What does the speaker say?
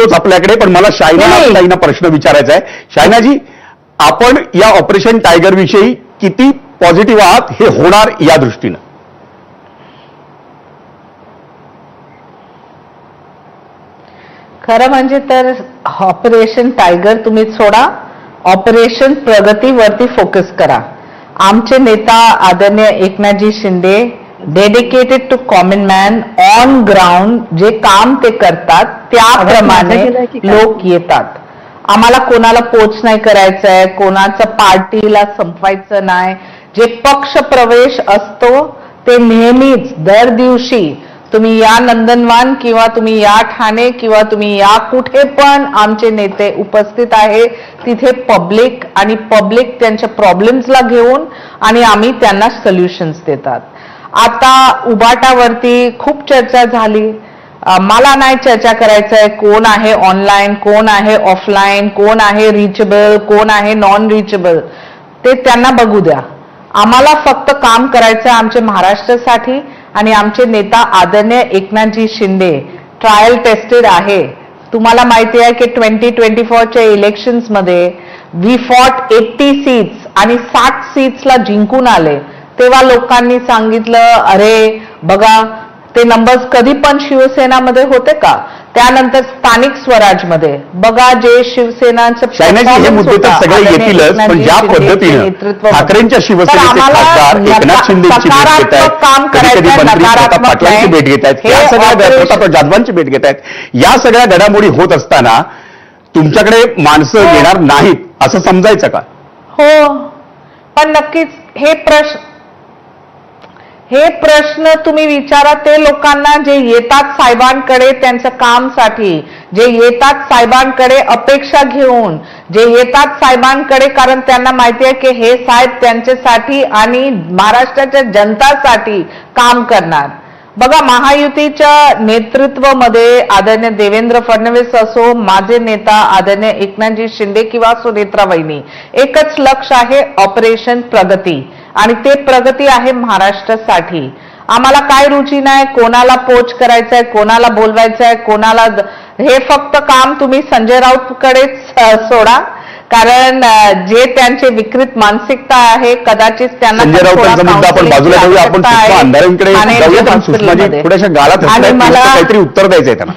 येतोच आपल्याकडे, पण मला शायनाताईंना प्रश्न विचारायचा आहे. शायनाजी, आपण या ऑपरेशन टायगर विषयी किती पॉझिटिव्ह आहात हे होणार या दृष्टीनं? खरं म्हणजे तर ऑपरेशन टायगर तुम्ही सोडा, ऑपरेशन प्रगतीवरती फोकस करा. आमचे नेता आदरणीय Eknathji Shinde dedicated to common man, on ground जे काम ते करतात त्याप्रमाणे लोक येतात. आम्हाला कोणाला पोच नाही करायचं आहे, कोणाचं पार्टीला संपवायचं नाही. जे पक्ष प्रवेश असतो ते नेहमीच दर दिवशी तुम्ही या नंदनवान किंवा तुम्ही या ठाणे किंवा तुम्ही या कुठे पण आमचे नेते उपस्थित आहे, तिथे पब्लिक आणि पब्लिक त्यांच्या प्रॉब्लेम्सला घेऊन आणि आम्ही त्यांना सोल्युशन्स देतात. आता उबाटावरती खूप चर्चा झाली. मला नाही चर्चा करायचं आहे कोण आहे ऑनलाईन, कोण आहे ऑफलाईन, कोण आहे रिचेबल, कोण आहे नॉन रिचेबल, ते त्यांना बघू द्या. आम्हाला फक्त काम करायचं आहे आमच्या महाराष्ट्रासाठी आणि आमचे नेता आदरणीय एकनाथजी शिंदे ट्रायल टेस्टेड आहे. तुम्हाला माहिती आहे की 2024च्या इलेक्शन्समध्ये वी फॉट 80 सीट्स आणि 60 सीट्सला जिंकून आले. तेव्हा लोकांनी सांगितलं अरे बघा ते नंबर्स कधी पण शिवसेनामध्ये होते का? त्यानंतर स्थानिक स्वराजमध्ये बघा जे शिवसेनाचं हे मुद्दे तर सगळे येतीलच, पण ज्या पद्धतीनं ठाकरेंच्या शिवसेनेचे खासदार एकनाथ शिंदेची भेट घेत आहेत, कधी मंत्री प्रताप पाटलांची भेट घेत आहेत, या सगळ्या प्रताप जाधवांची भेट घेत आहेत, या सगळ्या घडामोडी होत असताना तुमच्याकडे माणसं येणार नाहीत असं समजायचं का? हो, पण नक्कीच हे प्रश्न तुम्ही विचारा ते लोकांना जे येतात साहेबांकडे त्यांच्या कामसाठी, जे येतात साहेबांकडे अपेक्षा घेऊन, जे येतात साहेबांकडे कारण त्यांना माहिती आहे की हे साहेब त्यांच्यासाठी आणि महाराष्ट्राच्या जनतासाठी काम करणार. बघा महायुतीच्या नेतृत्वामध्ये आदरणीय देवेंद्र फडणवीस असो, माझे नेता आदरणीय एकनाथजी शिंदे किंवा सुनेत्रा वहिनी, एकच लक्ष आहे ऑपरेशन प्रगती आणि ते प्रगती आहे महाराष्ट्रासाठी. आम्हाला काय रुची नाही कोणाला पोच करायचंय, कोणाला बोलवायचंय, कोणाला. हे फक्त काम तुम्ही संजय राऊतकडेच सोडा कारण जे त्यांचे विकृत मानसिकता आहे कदाचित त्यांना संजय राऊतांचा मुद्दा आपण बाजूला ठेवूया, आपण सुषमा अंधारेंकडे जाऊया. सुषमाजी थोड्याशा गाळात काहीतरी उत्तर द्यायचंय त्यांना.